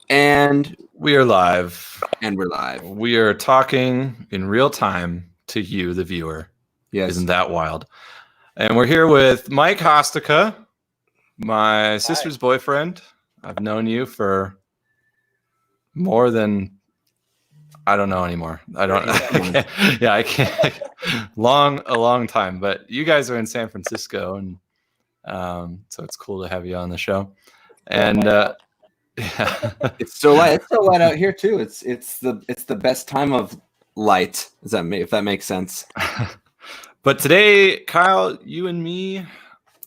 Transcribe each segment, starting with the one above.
And we are live. And we're live. We are talking in real time to you, the viewer. Yes. Isn't that wild? And we're here with Mike Hosticka, my sister's boyfriend. I've known you for more than, I don't know anymore. I can't. A long time. But you guys are in San Francisco, and so it's cool to have you on the show. And yeah. It's so light. It's so light out here too. It's the best time of light. If that makes sense. But today, Kyle, you and me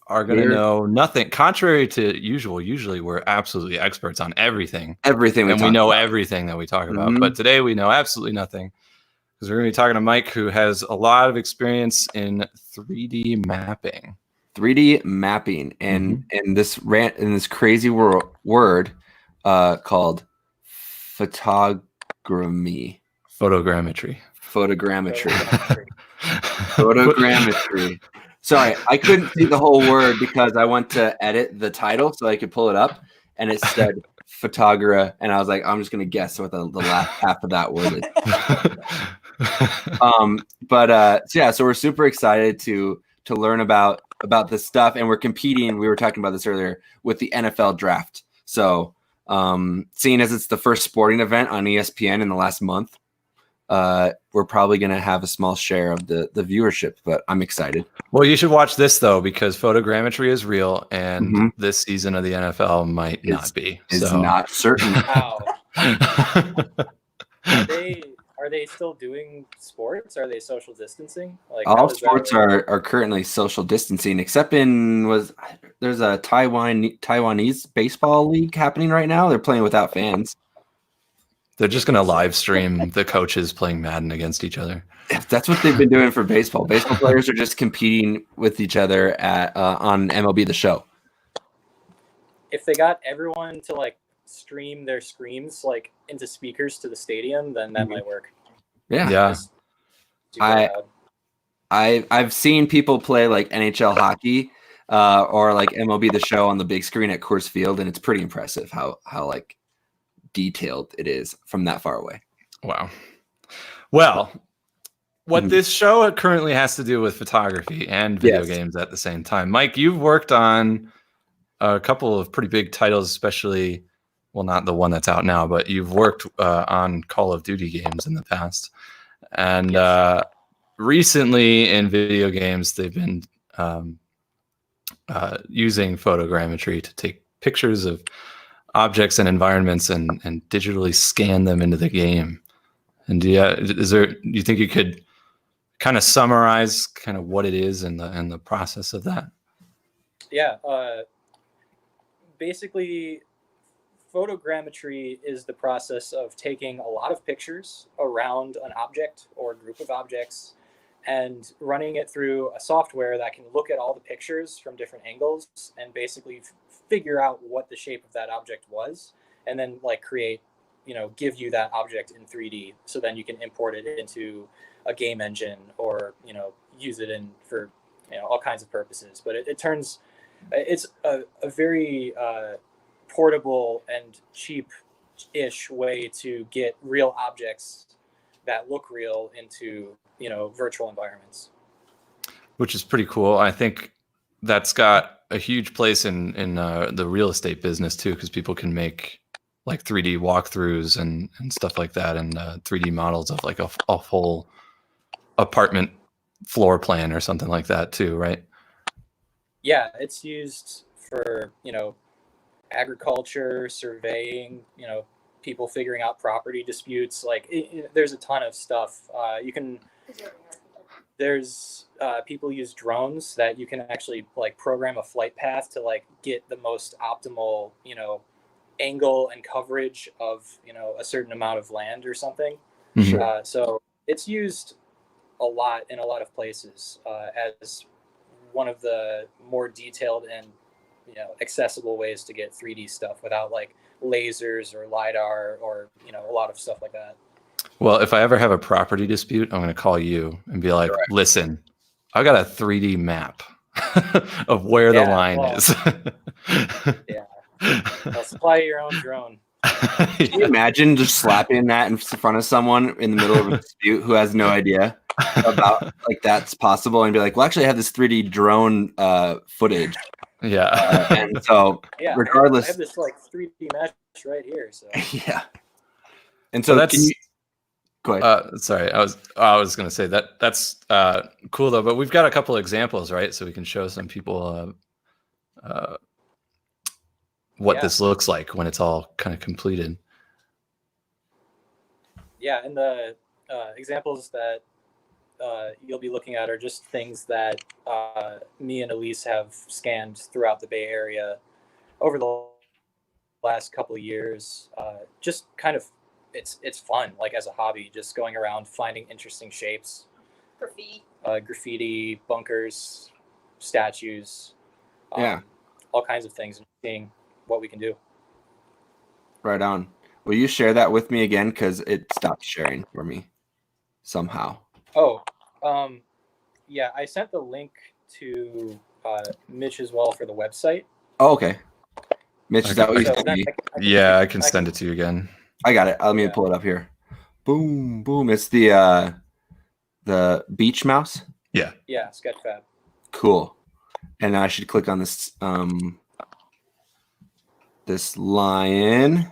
are going to know nothing. Contrary to usual, usually we're absolutely experts on everything. And we know everything that we talk about. Mm-hmm. But today we know absolutely nothing because we're going to be talking to Mike, who has a lot of experience in 3D mapping. 3D mapping and this crazy word called photogrammetry. Sorry, I couldn't see the whole word because I went to edit the title so I could pull it up, and it said photogra, and I was like, I'm just gonna guess what the last half of that word is. So we're super excited to learn about this stuff, and we're competing. We were talking about this earlier with the NFL draft. So seeing as it's the first sporting event on ESPN in the last month, we're probably going to have a small share of the viewership, but I'm excited. Well, you should watch this, though, because photogrammetry is real, and this season of the NFL might not be. It's not certain. Wow. Are they still doing sports? Are they social distancing? Like, all sports are currently social distancing, except there's a Taiwanese baseball league happening right now. They're playing without fans. They're just going to live stream the coaches playing Madden against each other. That's what they've been doing for baseball. Baseball players are just competing with each other on MLB The Show. If they got everyone to stream their screams into speakers to the stadium, then that might work. Yeah. I've seen people play NHL hockey or MLB The Show on the big screen at Coors Field, and it's pretty impressive how detailed it is from that far away. Wow. Well, what this show currently has to do with photography and video games at the same time. Mike, you've worked on a couple of pretty big titles, especially, well, not the one that's out now, but you've worked on Call of Duty games in the past. And recently in video games, they've been using photogrammetry to take pictures of objects and environments and digitally scan them into the game. And do you think you could kind of summarize kind of what it is and the process of that? Yeah. Basically, photogrammetry is the process of taking a lot of pictures around an object or a group of objects and running it through a software that can look at all the pictures from different angles and basically figure out what the shape of that object was, and then create, give you that object in 3D. So then you can import it into a game engine or, use it for, all kinds of purposes. But it's a very portable and cheap-ish way to get real objects that look real into, virtual environments. Which is pretty cool. I think that's got a huge place in the real estate business too, because people can make 3D walkthroughs and stuff like that, and 3D models of a whole apartment floor plan or something like that too, right? Yeah, it's used for agriculture, surveying, people figuring out property disputes. There's a ton of stuff. There's people use drones that you can actually program a flight path to get the most optimal, angle and coverage of, a certain amount of land or something. Mm-hmm. So it's used a lot in a lot of places as one of the more detailed and, accessible ways to get 3D stuff without lasers or LiDAR or, a lot of stuff like that. Well, if I ever have a property dispute, I'm going to call you and be like, listen, I got a 3D map of where the line is. Yeah. I'll supply your own drone. Can you imagine just slapping that in front of someone in the middle of a dispute who has no idea about like that's possible, and be like, well, actually, I have this 3D drone footage, Yeah. and so Yeah, regardless, I have this like 3D mesh right here. So yeah, and So so that's can you go ahead? sorry, I was going to say that's cool though, but we've got a couple of examples, right? So we can show some people what this looks like when it's all kind of completed. Yeah, and the examples that you'll be looking at are just things that me and Elise have scanned throughout the Bay Area over the last couple of years. Just kind of, it's fun, like as a hobby, just going around finding interesting shapes, graffiti, bunkers, statues, Yeah, all kinds of things, and seeing what we can do. right on. Will you share that with me again, because it stopped sharing for me somehow? Oh, yeah, I sent the link to Mitch as well for the website. Oh, okay. Mitch, is that what you So sent then me? I can send it to you again. I got it. Let me pull it up here. Boom, boom. It's the beach mouse. Yeah. Yeah, Sketchfab. Cool. And I should click on this this lion.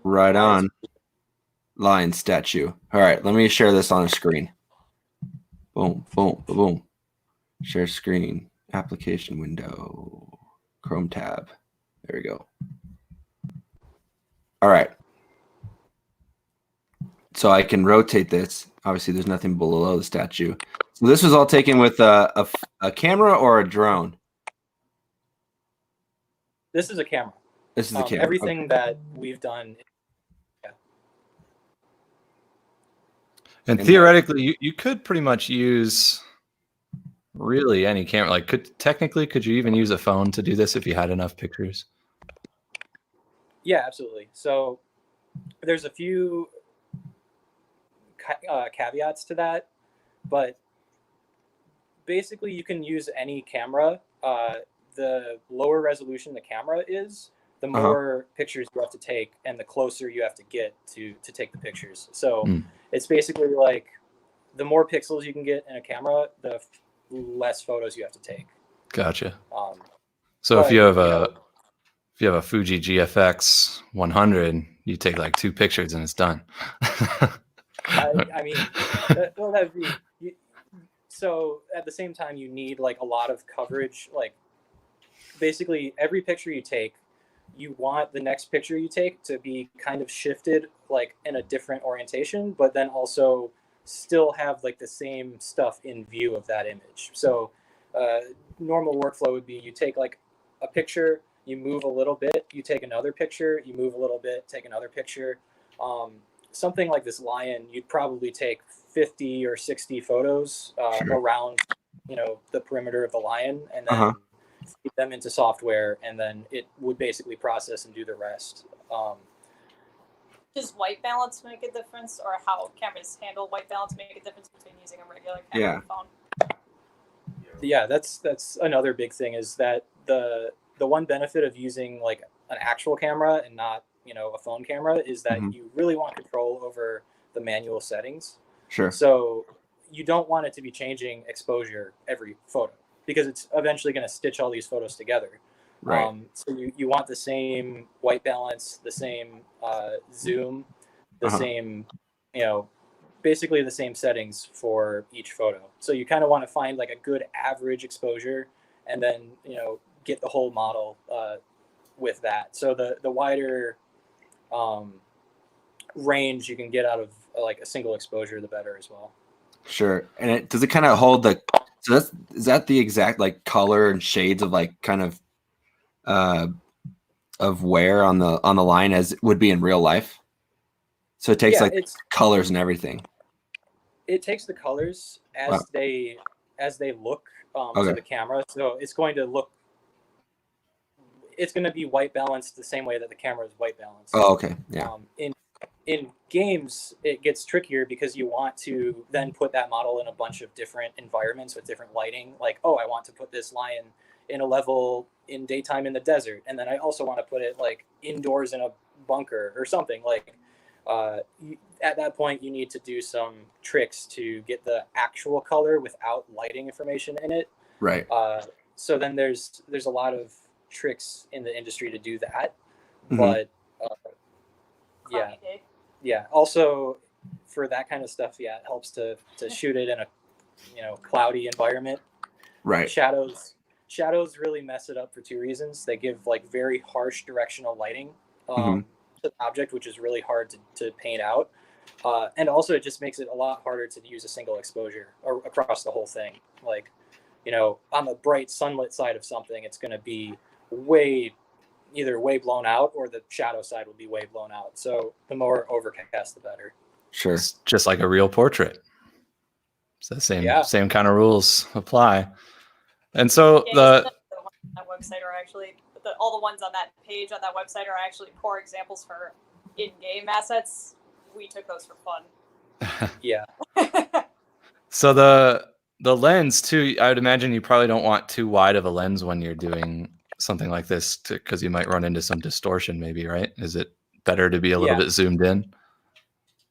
Right on. Lion statue. All right, let me share this on the screen. Boom, boom, boom, boom. Share screen. Application window. Chrome tab. There we go. All right. So I can rotate this. Obviously, there's nothing below the statue. So this was all taken with a camera or a drone? This is a camera. This is the camera. Everything that we've done. Yeah. And theoretically, you could pretty much use really any camera. Like, could you even use a phone to do this if you had enough pictures? Yeah, absolutely. So there's a few caveats to that, but basically you can use any camera. The lower resolution the camera is, the more pictures you have to take, and the closer you have to get to take the pictures. So it's basically like the more pixels you can get in a camera, the less photos you have to take. Gotcha. So if you have a Fuji GFX 100, you take like 2 pictures and it's done. I mean, that would be. So at the same time, you need like a lot of coverage. Like basically every picture you take, you want the next picture you take to be kind of shifted like in a different orientation, but then also still have like the same stuff in view of that image. So normal workflow would be you take like a picture, you move a little bit, you take another picture, you move a little bit, take another picture. Something like this lion, you'd probably take 50 or 60 photos around, the perimeter of the lion, and then feed them into software, and then it would basically process and do the rest. Does white balance make a difference, or how cameras handle white balance make a difference between using a regular camera and a phone? Yeah, that's another big thing, is that the one benefit of using like an actual camera and not a phone camera is that you really want control over the manual settings. Sure. So you don't want it to be changing exposure every photo, because it's eventually going to stitch all these photos together. Right. So you want the same white balance, the same zoom, the same, basically the same settings for each photo. So you kind of want to find like a good average exposure, and then get the whole model with that. So the wider range you can get out of like a single exposure, the better as well. Sure. And does it kind of hold so is that the exact like color and shades of like kind of wear on the line as it would be in real life? So it takes it's colors and everything. It takes the colors as they look to the camera. So it's going to be white balanced the same way that the camera is white balanced. Oh, okay. Yeah. In games, it gets trickier because you want to then put that model in a bunch of different environments with different lighting. Like, I want to put this lion in a level in daytime in the desert, and then I also want to put it like indoors in a bunker or something. Like at that point, you need to do some tricks to get the actual color without lighting information in it. Right. So then there's a lot of tricks in the industry to do that, Mhm. but yeah. Also, for that kind of stuff, it helps to shoot it in a cloudy environment. Right. Shadows really mess it up for two reasons. They give like very harsh directional lighting to the object, which is really hard to paint out. And also it just makes it a lot harder to use a single exposure or across the whole thing. Like, on the bright sunlit side of something, it's going to be either way blown out, or the shadow side will be way blown out. So the more overcast, the better. Sure. It's just like a real portrait. It's the same kind of rules apply. And so that website are actually all the ones on that page on that website are actually poor examples for in-game assets. We took those for fun. Yeah. So the lens too, I would imagine you probably don't want too wide of a lens when you're doing something like this, because you might run into some distortion maybe, right? Is it better to be a little bit zoomed in?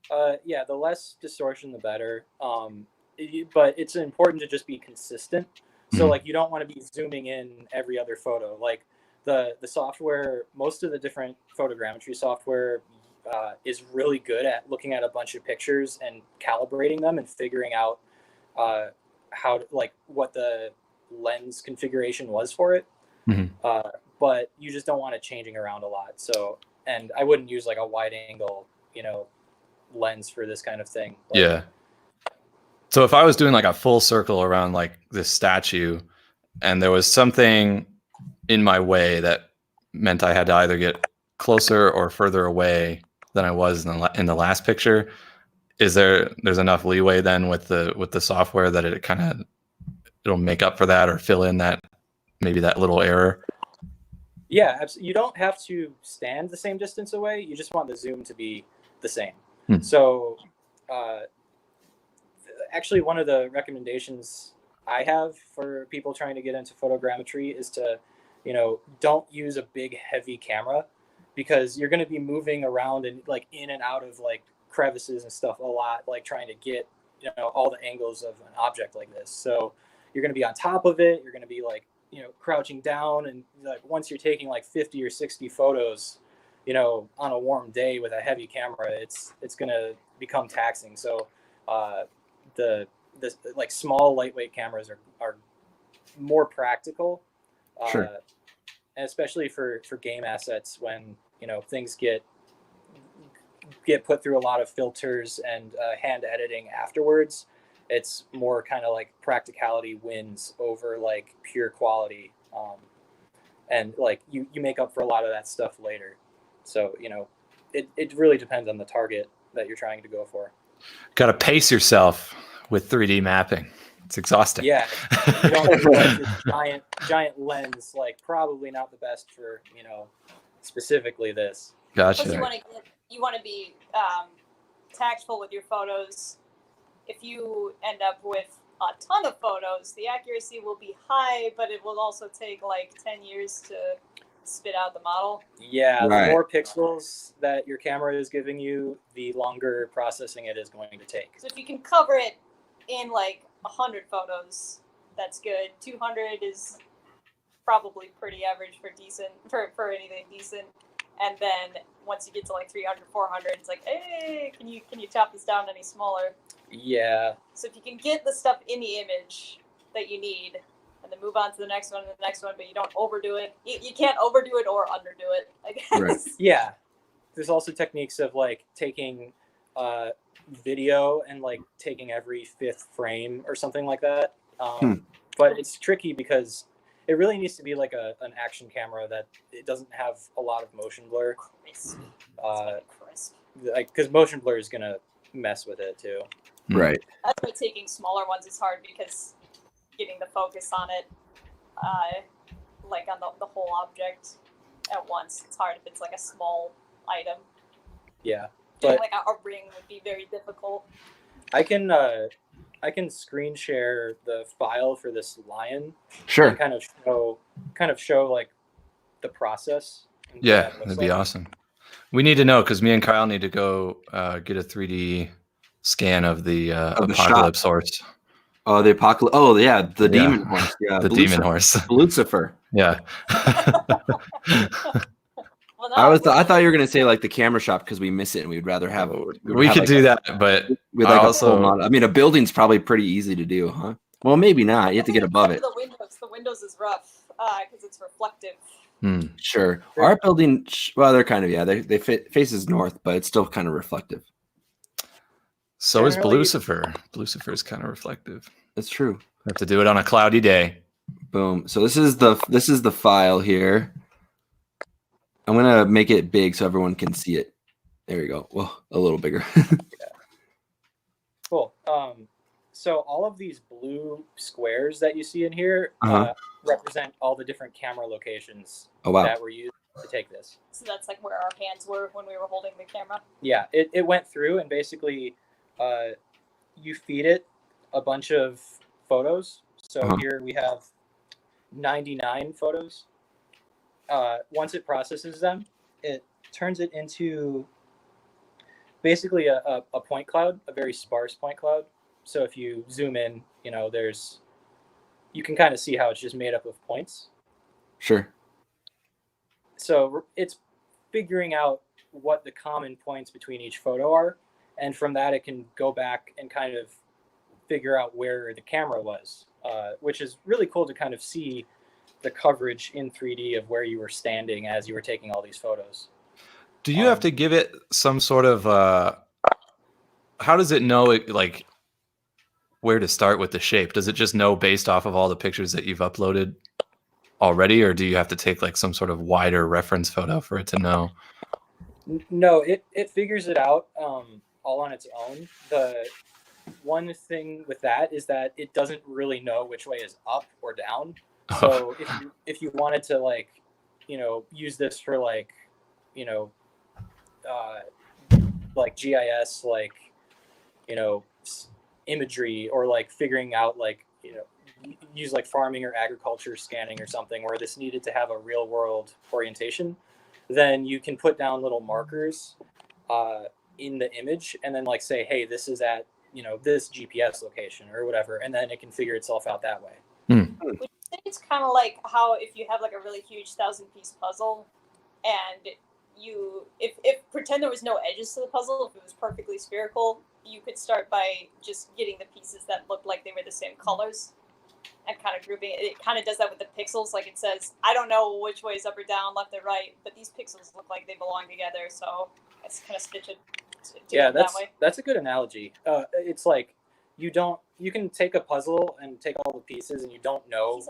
The less distortion, the better. But it's important to just be consistent. So like, you don't want to be zooming in every other photo. Like the software, most of the different photogrammetry software is really good at looking at a bunch of pictures and calibrating them and figuring out what the lens configuration was for it. But you just don't want it changing around a lot. So, and I wouldn't use like a wide angle, lens for this kind of thing. So if I was doing like a full circle around like this statue, and there was something in my way that meant I had to either get closer or further away than I was in the last picture, there's enough leeway then with the software that it'll make up for that or fill in that little error? Yeah, absolutely. You don't have to stand the same distance away. You just want the zoom to be the same. So actually, one of the recommendations I have for people trying to get into photogrammetry is to, don't use a big heavy camera, because you're going to be moving around and like in and out of like crevices and stuff a lot, like trying to get, all the angles of an object like this. So you're going to be on top of it. You're going to be like, crouching down, and like once you're taking like 50 or 60 photos, on a warm day with a heavy camera, it's going to become taxing. So the like small lightweight cameras are more practical, Sure. and especially for game assets, when things get put through a lot of filters and hand editing afterwards. It's more kind of like practicality wins over like pure quality, and like you make up for a lot of that stuff later. So it really depends on the target that you're trying to go for. Got to pace yourself with 3D mapping. It's exhausting. Yeah, you don't want your giant lens. Like, probably not the best for specifically this. Gotcha. Plus you want to be tactful with your photos. If you end up with a ton of photos, the accuracy will be high, but it will also take like 10 years to spit out the model. Yeah, Right. The more pixels that your camera is giving you, the longer processing it is going to take. So if you can cover it in like 100 photos, that's good. 200 is probably pretty average for anything decent. And then once you get to like 300, 400, it's like, hey, can you chop this down any smaller? Yeah. So if you can get the stuff in the image that you need, and then move on to the next one and the next one, but you don't overdo it. You can't overdo it or underdo it, I guess. Right. Yeah. There's also techniques of like taking video and like taking every fifth frame or something like that. But it's tricky because it really needs to be like an action camera that it doesn't have a lot of motion blur. Crisp. Crisp. Like, because motion blur is gonna mess with it too. Right. That's why taking smaller ones is hard, because getting the focus on it, like on the whole object at once, it's hard if it's like a small item. Yeah. Doing But like a ring would be very difficult. I can I can screen share the file for this lion. Sure. And kind of show like the process. And what Yeah, that looks that'd be like. awesome. We need to know because me and Kyle need to go get a 3D scan of the Of the apocalypse horse. Oh, the apocalypse. Oh, yeah, the demon horse. Yeah, the demon horse. Lucifer. Yeah. Well, no, I thought you were gonna say like the camera shop because we miss it and we'd rather have. We could do that, but with like a full model. I mean, a building's probably pretty easy to do, huh? Well, maybe not. You have to get above it. The windows is rough because it's reflective. Sure. Our building, well, they're kind of they faces north, but it's still kind of reflective. So is Lucifer. Lucifer is kind of reflective. That's true. Have to do it on a cloudy day. Boom. So this is the file here. I'm gonna make it big so everyone can see it. There you go. Well, a little bigger. Cool. So all of these blue squares that you see in here represent all the different camera locations that were used to take this. So that's like where our hands were when we were holding the camera. Yeah, it went through and basically you feed it a bunch of photos. So here we have 99 photos. Once it processes them, it turns it into basically a point cloud, a very sparse point cloud. So if you zoom in, you can kind of see how it's just made up of points. Sure. So it's figuring out what the common points between each photo are. And from that, it can go back and kind of figure out where the camera was, which is really cool to kind of see the coverage in 3D of where you were standing as you were taking all these photos. Do you have to give it some sort of, how does it know like where to start with the shape? Does it just know based off of all the pictures that you've uploaded already, or do you have to take like some sort of wider reference photo for it to know? No, it figures it out all on its own. The one thing with that is that it doesn't really know which way is up or down. So if you wanted to use this for like GIS, imagery, or like figuring out use like farming or agriculture scanning or something where this needed to have a real world orientation, then you can put down little markers in the image and then say, hey, this is at this GPS location or whatever, and then it can figure itself out that way. Would you say it's kind of like how if you have like a really huge 1,000-piece puzzle and if pretend there was no edges to the puzzle, if it was perfectly spherical, you could start by just getting the pieces that looked like they were the same colors and kind of grouping it. It kind of does that with the pixels. Like it says, I don't know which way is up or down, left or right, but these pixels look like they belong together, so let's kind of stitch it. Yeah, that way. That's a good analogy. It's like you can take a puzzle and take all the pieces and you don't know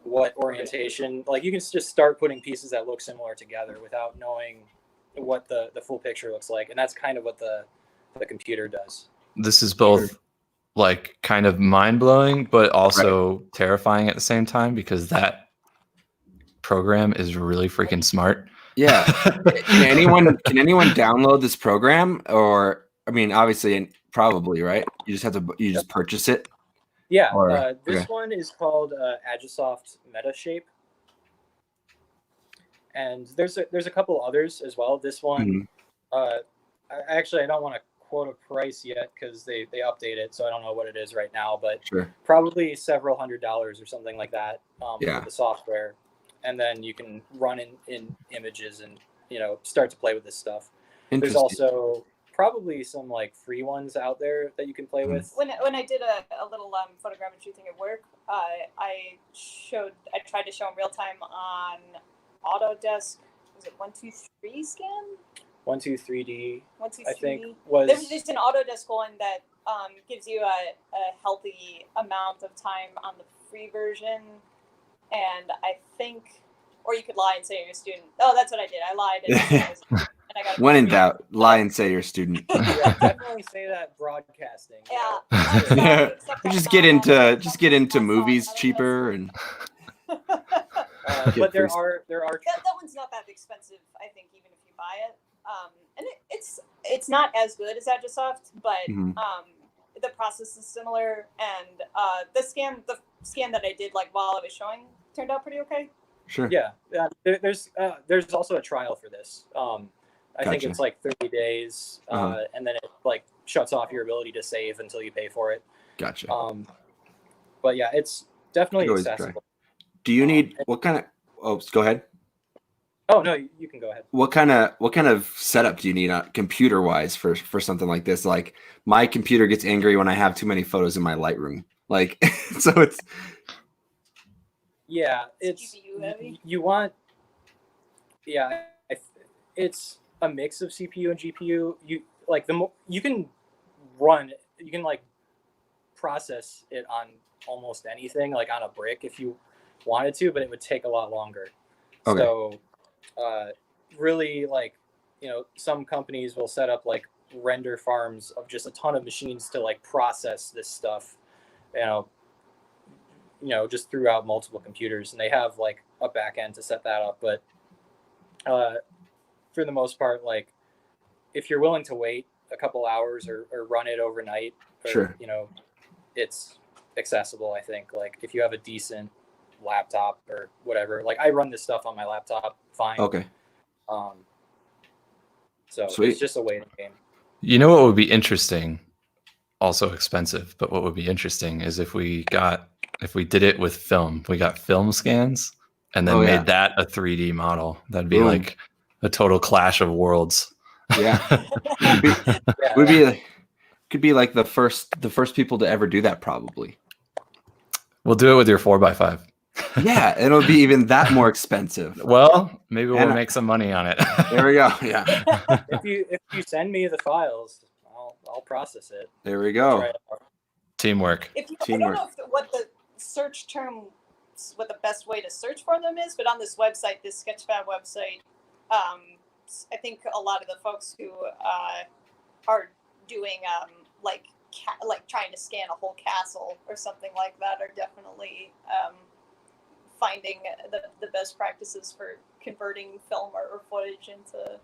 what orientation. Like you can just start putting pieces that look similar together without knowing what the full picture looks like, and that's kind of what the computer does. This is both like kind of mind-blowing but also terrifying at the same time because that program is really freaking smart. Yeah. Can anyone download this program? Or I mean, obviously, probably, right? You just purchase it. Yeah. This one is called Agisoft Metashape, and there's a couple others as well. This one, I don't want to quote a price yet because they update it, so I don't know what it is right now, but probably several $100s or something like that with the software. And then you can run in images and start to play with this stuff. There's also probably some free ones out there that you can play with. When I did a little photogrammetry thing at work, I tried to show in real time on Autodesk. Was it 123 scan? 123D. 123D. I think was. There's an Autodesk one that gives you a healthy amount of time on the free version. And I think, or you could lie and say you're a student. Oh, that's what I did. I lied. And I got when in doubt, lie and say you're a student. Yeah, definitely say that broadcasting. Yeah. Just get into movies cheaper and. But there are. That one's not that expensive, I think, even if you buy it. And it's not as good as Agisoft, but the process is similar, and the scan that I did like while I was showing turned out pretty okay. Sure. Yeah. There's also a trial for this. I think Gotcha. it's like 30 days, and then it like shuts off your ability to save until you pay for it. Gotcha. But yeah, it's definitely Could always try. accessible. Do you need what kind of? Oh, go ahead. Oh no, you can go ahead. What kind of setup do you need computer wise for something like this? Like my computer gets angry when I have too many photos in my Lightroom. Like so it's. Yeah, it's GPU heavy. You want. Yeah, it's a mix of CPU and GPU. You like you can like process it on almost anything, like on a brick if you wanted to, but it would take a lot longer. Okay. So really, like, some companies will set up like render farms of just a ton of machines to like process this stuff, just throughout multiple computers, and they have like a back end to set that up. But for the most part, like if you're willing to wait a couple hours or run it overnight, or, sure, it's accessible. I think like if you have a decent laptop or whatever, like I run this stuff on my laptop fine. Okay. So Sweet. It's just a waiting game. You know what would be interesting, also expensive, but what would be interesting is if we did it with film. We got film scans and then made that a 3D model. That'd be like a total clash of worlds. Yeah. Could be like the first people to ever do that, probably. We'll do it with your 4x5. Yeah, it'll be even that more expensive. Well, maybe we'll make some money on it. There we go. Yeah. If you send me the files, I'll process it. There we go. Teamwork. I don't know what the search term, what the best way to search for them is, but on this website, this Sketchfab website, I think a lot of the folks who are doing like trying to scan a whole castle or something like that are definitely finding the best practices for converting film or footage into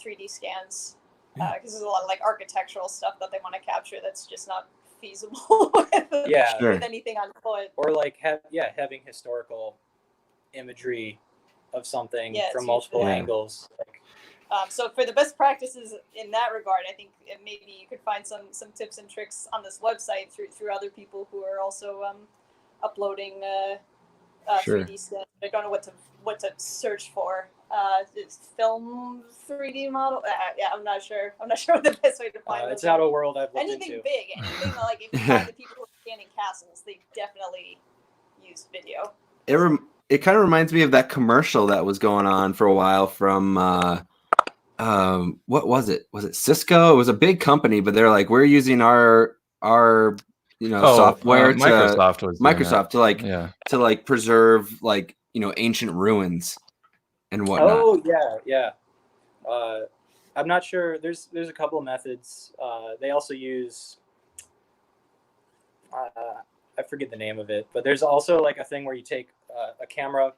3D scans, because there's a lot of like architectural stuff that they want to capture that's just not feasible with anything on foot. Or like having historical imagery of something from multiple angles. So for the best practices in that regard, I think maybe you could find some tips and tricks on this website through other people who are also uploading 3D scans. I don't know what to search for. It's film 3D model. Yeah, I'm not sure. I'm not sure what the best way to find it's out of world I've looked anything into. Big, anything like if you find the people who are scanning castles, they definitely use video. It kind of reminds me of that commercial that was going on for a while from what was it? Was it Cisco? It was a big company, but they're like, we're using our software Microsoft to like preserve like ancient ruins and whatnot. Oh yeah. I'm not sure. There's a couple of methods. They also use I forget the name of it, but there's also like a thing where you take a camera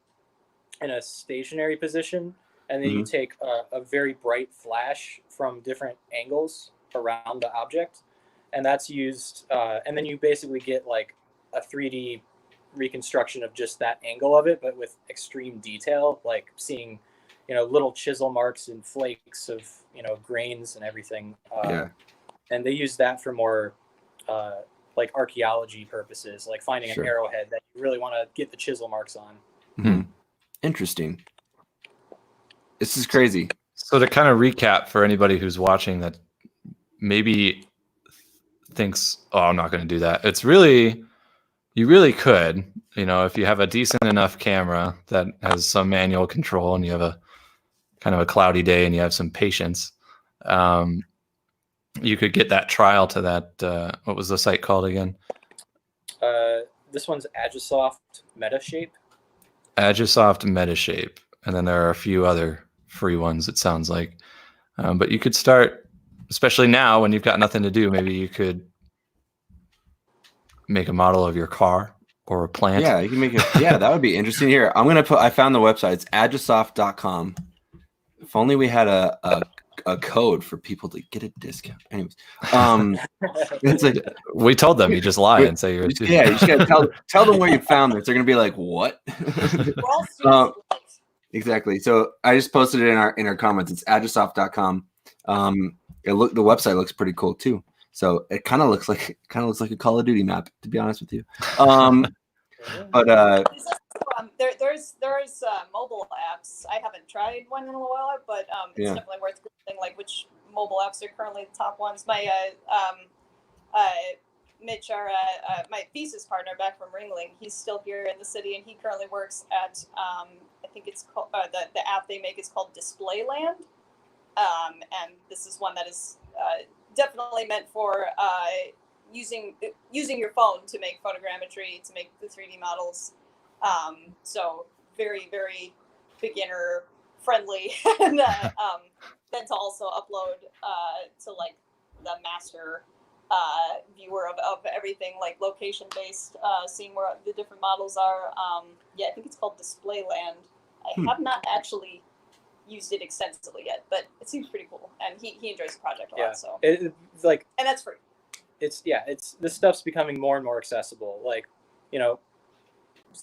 in a stationary position, and then you take a very bright flash from different angles around the object, and that's used, and then you basically get like a 3D reconstruction of just that angle of it, but with extreme detail, like seeing little chisel marks and flakes of grains and everything. And they use that for more like archaeology purposes, like finding an arrowhead that you really want to get the chisel marks on. Mm-hmm. Interesting. This is crazy. So to kind of recap for anybody who's watching that maybe thinks, oh, I'm not going to do that. It's really, you really could, if you have a decent enough camera that has some manual control and you have a kind of a cloudy day and you have some patience, you could get that trial to that. What was the site called again? This one's Agisoft Metashape. Agisoft Metashape. And then there are a few other free ones, it sounds like. But you could start, especially now when you've got nothing to do, maybe you could make a model of your car or a plant. Yeah, you can make it. Yeah, that would be interesting. Here, I found the website. It's agisoft.com. If only we had a a code for people to get a discount. Anyways, it's like we told them you just lie and say you're yeah. You just gotta tell them where you found this. They're gonna be like, what? We're all students of life. Exactly. So I just posted it in our comments. It's agisoft.com. The website looks pretty cool too. So it kind of looks like a Call of Duty map, to be honest with you. But there's mobile apps. I haven't tried one in a while, but it's definitely worth googling, like which mobile apps are currently the top ones. My Mitch, my thesis partner back from Ringling, he's still here in the city, and he currently works at I think it's called the app they make is called Displayland, and this is one that is definitely meant for using your phone to make photogrammetry, to make the 3D models. So very, very beginner friendly, and then to also upload to like the master viewer of everything, like location based, seeing where the different models are. I think it's called Displayland. I have not actually used it extensively yet, but it seems pretty cool, and he enjoys the project a lot. So it's like, and that's free. It's this stuff's becoming more and more accessible. Like,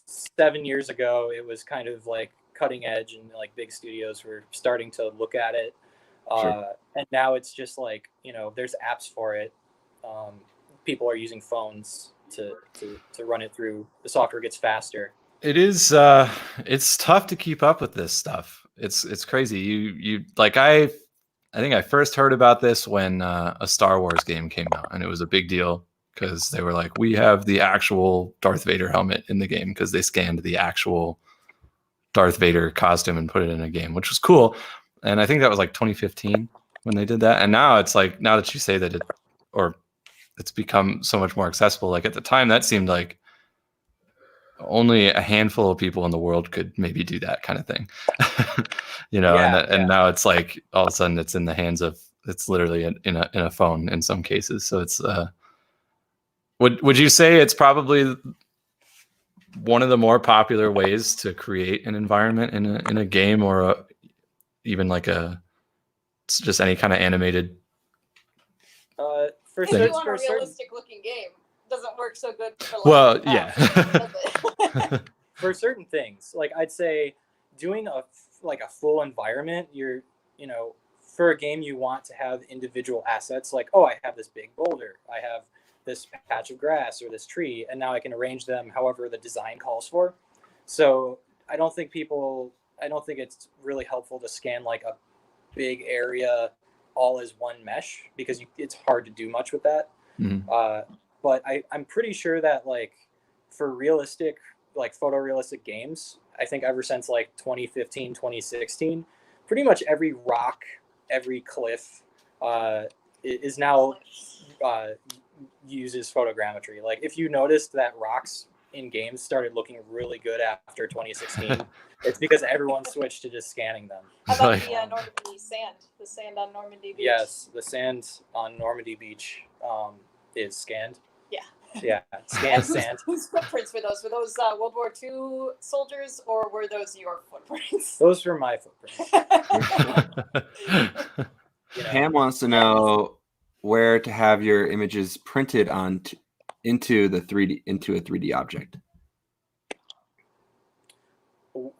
7 years ago, it was kind of like cutting edge, and like big studios were starting to look at it. Sure. And now it's just like, there's apps for it. People are using phones to run it through. The software gets faster. It is it's tough to keep up with this stuff. It's crazy. You like I think I first heard about this when a Star Wars game came out, and it was a big deal because they were like, we have the actual Darth Vader helmet in the game, because they scanned the actual Darth Vader costume and put it in a game, which was cool. And I think that was like 2015 when they did that. And now it's like, now that you say that it's become so much more accessible. Like at the time, that seemed like only a handful of people in the world could maybe do that kind of thing, and now it's like all of a sudden it's in the hands of, it's literally in a phone in some cases. So it's would you say it's probably one of the more popular ways to create an environment in a game, or even like just any kind of animated if you want a realistic looking game, doesn't work so good for for certain things. Like, I'd say doing a full environment, for a game you want to have individual assets, like, I have this big boulder, I have this patch of grass or this tree, and now I can arrange them however the design calls for. So I don't think it's really helpful to scan like a big area all as one mesh, because it's hard to do much with that. Mm-hmm. But I'm pretty sure that, like, for realistic, like photorealistic games, I think ever since like 2015, 2016, pretty much every rock, every cliff is now uses photogrammetry. Like, if you noticed that rocks in games started looking really good after 2016, it's because everyone switched to just scanning them. How about the Normandy sand? The sand on Normandy Beach? Yes, the sand on Normandy Beach is scanned. Yeah, scanned sand. Whose footprints were those? Were those World War II soldiers, or were those your footprints? Those were my footprints. Pam wants to know where to have your images printed into a 3D object.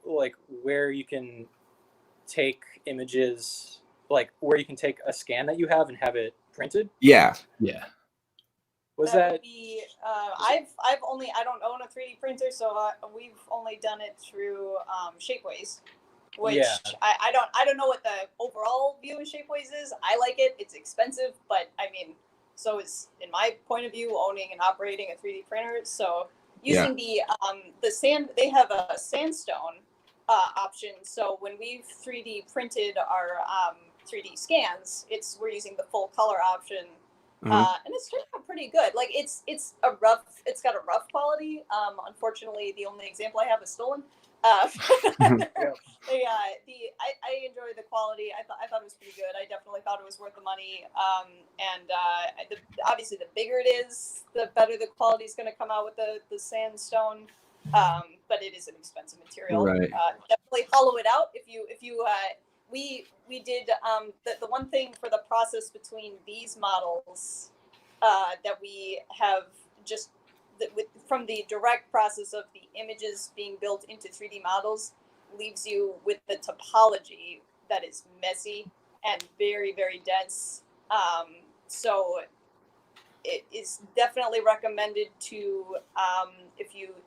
Like, where you can take images, like where you can take a scan that you have and have it printed. Yeah. Was that? Would be, I don't own a 3D printer, so we've only done it through Shapeways, which I don't know what the overall view of Shapeways is. I like it. It's expensive, but I mean, so it's, in my point of view, owning and operating a 3D printer. So using the sand, they have a sandstone option. So when we've 3D printed our 3D scans, we're using the full color option. And it's turned out pretty good. Like, it's got a rough quality. Unfortunately, the only example I have is stolen. I enjoy the quality. I thought it was pretty good. I definitely thought it was worth the money. Obviously, the bigger it is, the better the quality is going to come out with the sandstone. But it is an expensive material. Right. Definitely hollow it out if you we did the one thing for the process between these models that we have just from the direct process of the images being built into 3D models leaves you with the topology that is messy and very, very dense. So it is definitely recommended to,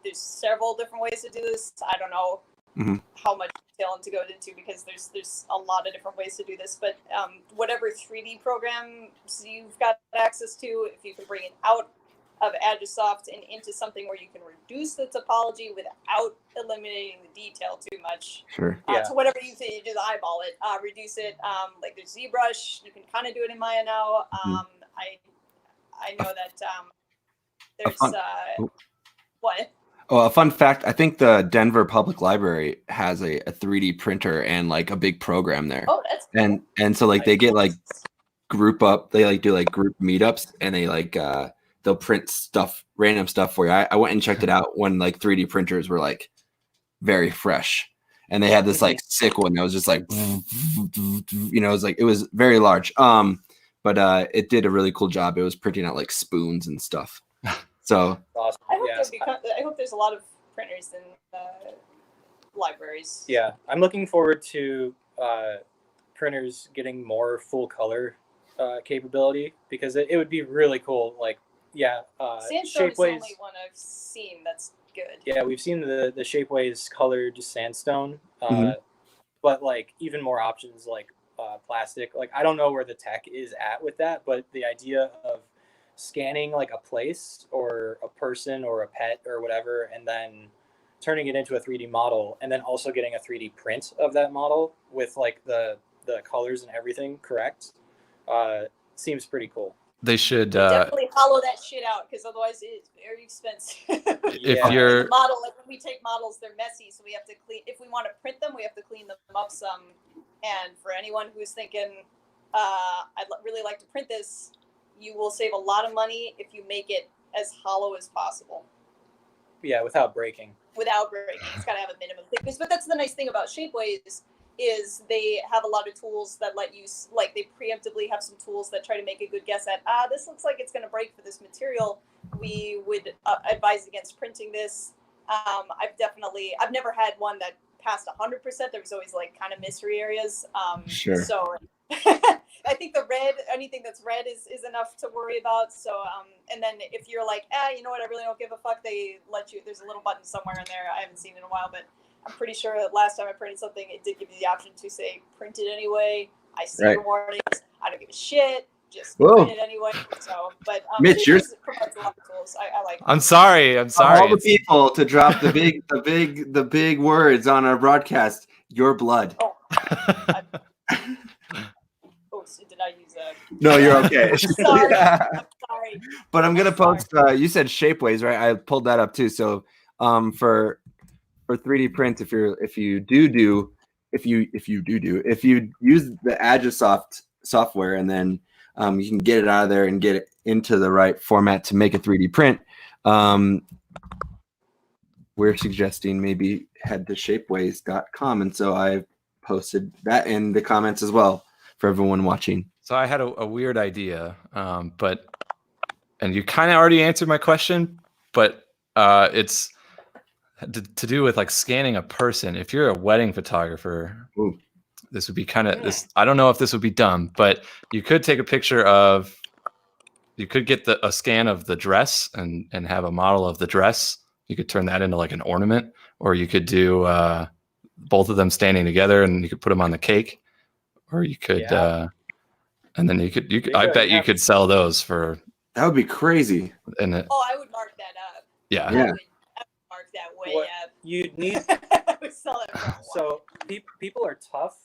there's several different ways to do this. I don't know how much detail to go into because there's a lot of different ways to do this, but whatever 3D programs you've got access to, if you can bring it out of Agisoft and into something where you can reduce the topology without eliminating the detail too much. Sure. So whatever you say, you just eyeball it, reduce it. Like there's ZBrush, you can kind of do it in Maya now. I know that there's what? Oh, a fun fact. I think the Denver Public Library has a 3D printer and like a big program there. Oh, that's cool. And so like they get like group up, they like do like group meetups and they like they'll print stuff, random stuff for you. I went and checked it out when like 3D printers were like very fresh. And they had this like sick one that was just like, you know, it was very large. But it did a really cool job. It was printing out like spoons and stuff. So awesome. I hope there's a lot of printers in libraries. Yeah, I'm looking forward to printers getting more full color capability because it would be really cool. Like, Sandstone is the only one I've seen that's good. Yeah, we've seen the Shapeways colored sandstone, but like even more options like plastic. Like I don't know where the tech is at with that, but the idea of scanning like a place or a person or a pet or whatever, and then turning it into a 3D model, and then also getting a 3D print of that model with like the colors and everything correct, seems pretty cool. They should definitely hollow that shit out because otherwise it's very expensive. If you're the model, like when we take models, they're messy, so we have to clean. If we want to print them, we have to clean them up some. And for anyone who's thinking, I'd really like to print this, you will save a lot of money if you make it as hollow as possible. Yeah, without breaking. Without breaking, it's got to have a minimum thickness. But that's the nice thing about Shapeways is they have a lot of tools that let you, like they preemptively have some tools that try to make a good guess at, this looks like it's going to break for this material. We would advise against printing this. I've never had one that passed 100%. There was always like kind of mystery areas. Sure. So I think anything that's red is enough to worry about. So, and then if you're like, you know what, I really don't give a fuck, they let you, there's a little button somewhere in there. I haven't seen it in a while, but I'm pretty sure that last time I printed something, it did give you the option to say, print it anyway. I see your warnings. I don't give a shit. Just print it anyway. So, but Mitch, you're provides a lot of tools. I like. I'm sorry. All the people to drop the big words on our broadcast. Your blood. Oh, did I use a? No, you're okay. Sorry. I'm sorry. But I'm gonna post. You said Shapeways, right? I pulled that up too. So, for 3D prints, if you use the Agisoft software and then you can get it out of there and get it into the right format to make a 3D print. We're suggesting maybe head to shapeways.com. And so I posted that in the comments as well for everyone watching. So I had a weird idea, and you kind of already answered my question, but it's to do with like scanning a person. If you're a wedding photographer, this would be kind of this. I don't know if this would be dumb, but you could take a picture of, you could get a scan of the dress and have a model of the dress. You could turn that into like an ornament, or you could do both of them standing together and you could put them on the cake, or you could, and then you could. I bet you could sell those for. That would be crazy. I would mark that up. Yeah. I would mark that way up. You'd need. I would sell it for so people are tough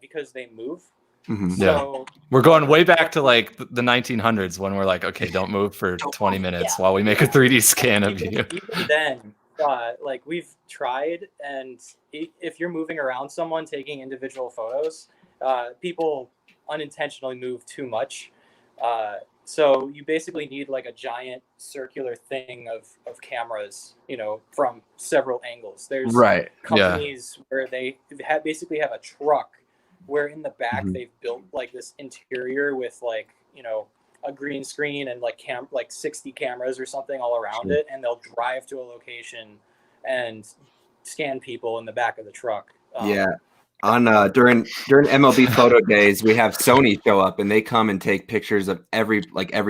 because they move. Mm-hmm. So we're going way back to like the 1900s when we're like, okay, don't move for 20 minutes while we make a 3D scan of you. Even then, like we've tried, and if you're moving around someone taking individual photos, people unintentionally move too much. So you basically need like a giant circular thing of cameras, from several angles. There's companies where they basically have a truck where in the back Mhm. they've built like this interior with like, you know, a green screen and like 60 cameras or something all around it, and they'll drive to a location and scan people in the back of the truck. Yeah. On during MLB photo days, we have Sony show up and they come and take pictures of every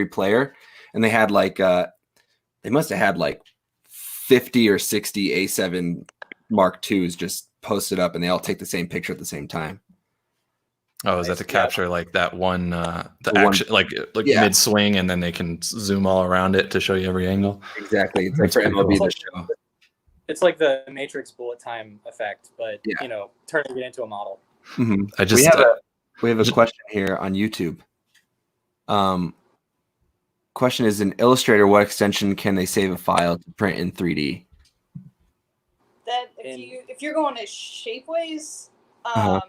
player, and they had like they must have had like 50 or 60 A7 Mark IIs just posted up, and they all take the same picture at the same time. Oh, is that to capture like that one, the one- action, like Yeah. mid swing, and then they can zoom all around it to show you every angle? Exactly. It's like That's for pretty MLB cool. the show. It's like the Matrix bullet time effect, but Yeah. you know, turning it into a model. Mhm. I just We have a question here on YouTube. Question is, in Illustrator, what extension can they save a file to print in 3D? That if you're going to Shapeways, Uh-huh.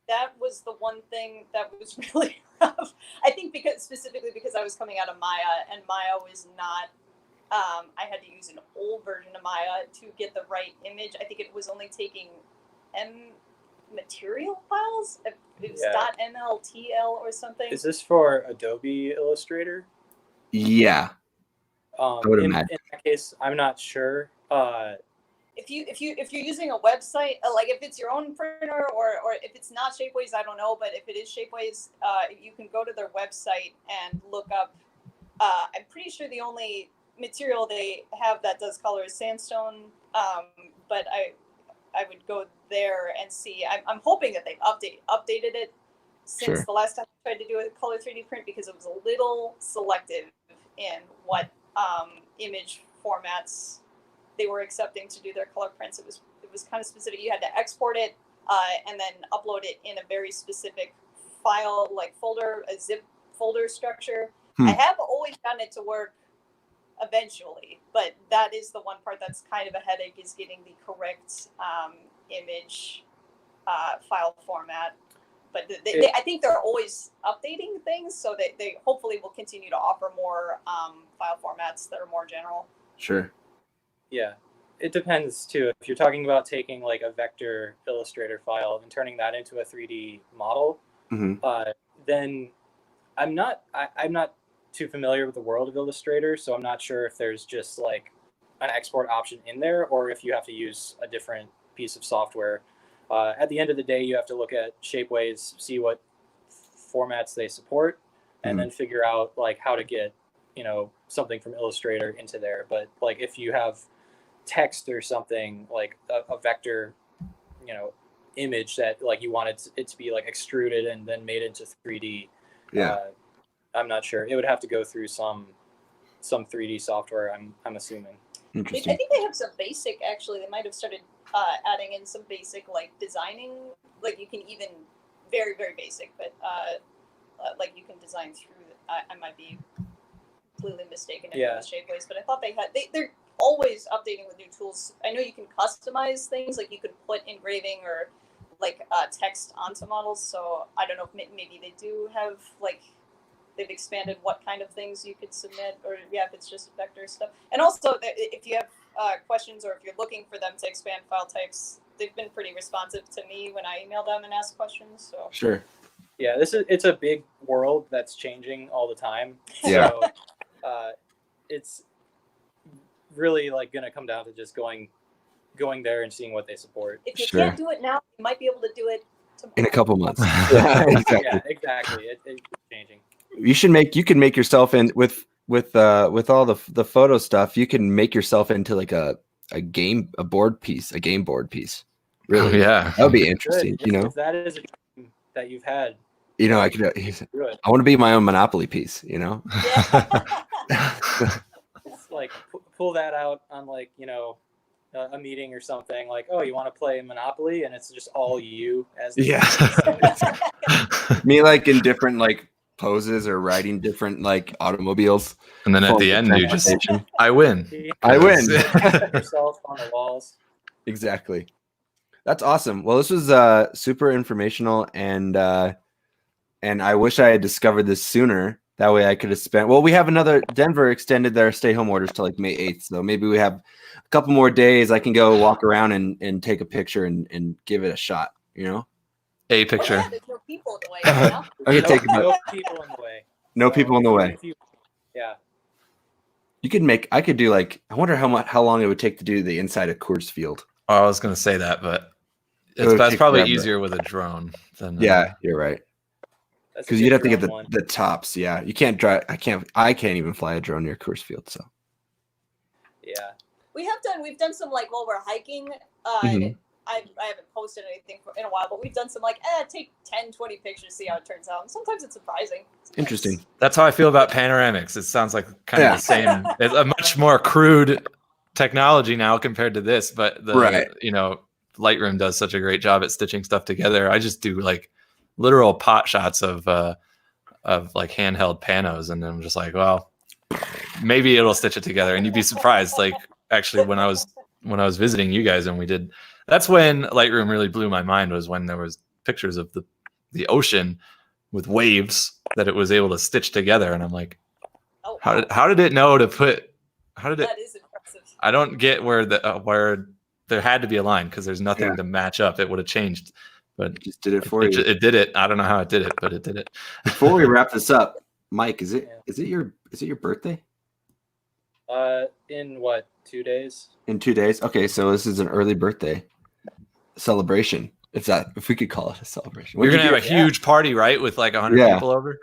that was the one thing that was really rough. I think specifically because I was coming out of Maya, and Maya was not. I had to use an old version of Maya to get the right image. I think it was only taking material files. It was .mltl or something. Is this for Adobe Illustrator? Yeah. I would imagine. In that case, I'm not sure. If you're using a website, like if it's your own printer or if it's not Shapeways, I don't know. But if it is Shapeways, you can go to their website and look up. I'm pretty sure the only material they have that does color is sandstone. But I would go there and see. I'm hoping that they've updated it since the last time I tried to do a color 3D print, because it was a little selective in what image formats they were accepting to do their color prints. It was kind of specific. You had to export it and then upload it in a very specific file, like folder, a zip folder structure. I have always gotten it to work eventually, but that is the one part that's kind of a headache, is getting the correct image file format. But I think they're always updating things, so they hopefully will continue to offer more file formats that are more general. Sure. Yeah, it depends too. If you're talking about taking like a vector Illustrator file and turning that into a 3D model, then I'm not too familiar with the world of Illustrator, so I'm not sure if there's just like an export option in there, or if you have to use a different piece of software. At the end of the day, you have to look at Shapeways, see what formats they support, and then figure out like how to get, you know, something from Illustrator into there. But like if you have text or something, like a vector, you know, image that like you wanted it to be like extruded and then made into 3D, I'm not sure. It would have to go through some 3D software, I'm assuming. Interesting. I think they have some basic, actually. They might have started adding in some basic like designing, like you can even very, very basic, but like you can design through. I might be completely mistaken if it was Shapeways, but I thought they're always updating with new tools. I know you can customize things, like you could put engraving or like text onto models. So I don't know if maybe they do have like they've expanded what kind of things you could submit, or if it's just vector stuff. And also if you have questions, or if you're looking for them to expand file types, they've been pretty responsive to me when I email them and ask questions. So sure. Yeah, it's a big world that's changing all the time. Yeah. So it's really like going to come down to just going there and seeing what they support. If you can't do it now, you might be able to do it tomorrow. In a couple months. Yeah, exactly. Yeah, exactly. It's changing. You can make yourself in with all the photo stuff. You can make yourself into like a game board piece. Really, yeah, that would be interesting. Good. You know, if that is a dream that you've had. You know, I could. I want to be my own Monopoly piece. You know. Yeah. It's like pull that out on like, you know, a meeting or something, like, oh, you want to play Monopoly, and it's just all you as the me like in different like poses or riding different like automobiles, and then at the end you just I win. Yourself on the walls. Exactly. That's awesome. Well, this was super informational, and I wish I had discovered this sooner. That way I could have spent, well, we have another, Denver extended their stay home orders to like May 8th. So maybe we have a couple more days. I can go walk around and take a picture and give it a shot, you know? a picture. Oh, yeah, there's no people in the way. You know? I could take No people in the way. no people in the way. Yeah. You could make. I could do like. I wonder how long it would take to do the inside of Coors Field. Oh, I was gonna say that, but would that's take probably forever. easier with a drone than Yeah, you're right. That's a Because good you'd have to get drone one. the tops. Yeah, you can't drive. I can't even fly a drone near Coors Field. So Yeah. We've done some like while we're hiking. Mhm. I haven't posted anything in a while, but we've done some like take 10, 20 pictures, see how it turns out. And sometimes it's surprising. interesting. That's how I feel about panoramics. It sounds like kind of Yeah. the same. It's a much more crude technology now compared to this, but Right. Lightroom does such a great job at stitching stuff together. I just do like literal pot shots of like handheld panos, and I'm just like, well, maybe it'll stitch it together. And you'd be surprised. Like actually, when I was visiting you guys and we did, that's when Lightroom really blew my mind, was when there was pictures of the ocean with waves that it was able to stitch together, and I'm like, Oh, how did it know to put? How did it? that is impressive. I don't get where where there had to be a line, because there's nothing Yeah. to match up. It would have changed, but Just did it for you. it did it. I don't know how it did it, but it did it. Before we wrap this up, Mike, is it your birthday? In what, 2 days? In 2 days? Okay, so this is an early birthday celebration. If we could call it a celebration. You're What'd gonna you have a do? huge party, right, with like 100 Yeah. people over?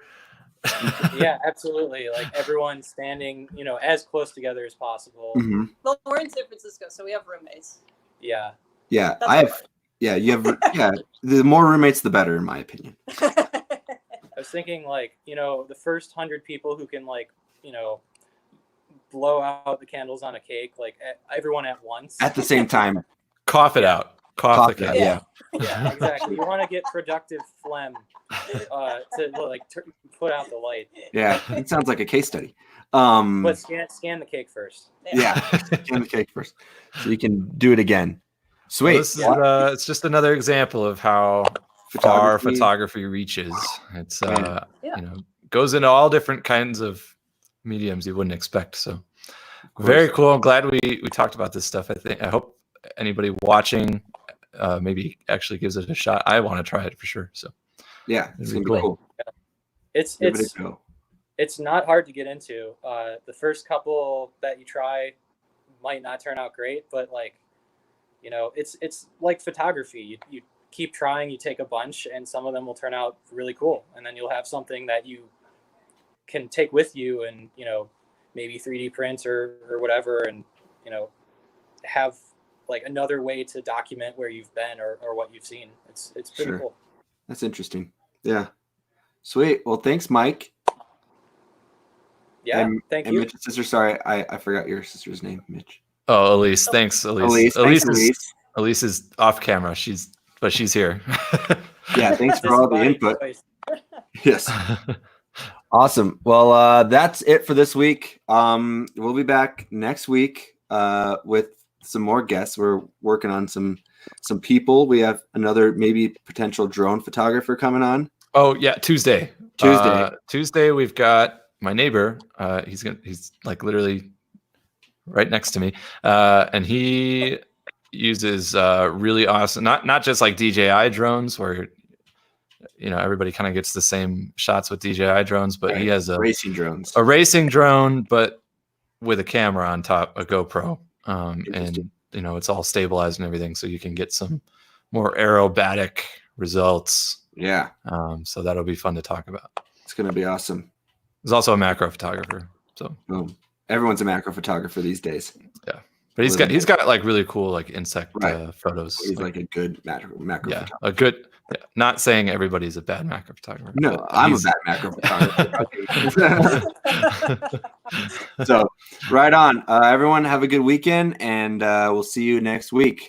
Yeah, absolutely. Like everyone standing, as close together as possible. Mhm. Well, we're in San Francisco, so we have roommates. Yeah. Yeah, That's I have. hard. Yeah, you have. Yeah, the more roommates, the better, in my opinion. I was thinking like, the first 100 people who can like, blow out the candles on a cake, like everyone at once. At the same time, Cough it out. Cough the it out, candle. yeah. Yeah, exactly. You want to get productive phlegm to like put out the light. Yeah, it sounds like a case study. But scan the cake first. Yeah, scan the cake first, so you can do it again. Sweet. Well, this is it's just another example of how far photography reaches. It's goes into all different kinds of mediums you wouldn't expect. So very cool. I'm glad we talked about this stuff. I hope anybody watching maybe actually gives it a shot. I want to try it for sure. So yeah, it's gonna be cool. cool. It's not hard to get into. The first couple that you try might not turn out great, but like, it's like photography. You keep trying, you take a bunch, and some of them will turn out really cool, and then you'll have something that you can take with you, and maybe 3D print or whatever, and have like another way to document where you've been or what you've seen. It's pretty cool. That's interesting. Yeah, sweet. Well, thanks, Mike. Yeah, thank you. Mitch's sister. Sorry, I forgot your sister's name, Mitch. Oh, Elise. Thanks, Elise. Elise. Elise is off camera. She's here. Yeah, thanks for all the input. Yes. Awesome. Well, that's it for this week. We'll be back next week with some more guests. We're working on some people. We have another maybe potential drone photographer coming on. Oh yeah, Tuesday. Tuesday we've got my neighbor. He's like literally right next to me, and he uses really awesome, not just like DJI drones where everybody kind of gets the same shots with DJI drones, but he has a racing drone, but with a camera on top, a GoPro, and it's all stabilized and everything, so you can get some more aerobatic results. Yeah. So that'll be fun to talk about. It's gonna be awesome. He's also a macro photographer, so everyone's a macro photographer these days. Yeah, but he's got like really cool like insect photos. He's like a good macro photographer. A good. Yeah, not saying everybody's a bad macro photographer. No, I'm a bad macro photographer. So, right on. Everyone, have a good weekend, and we'll see you next week.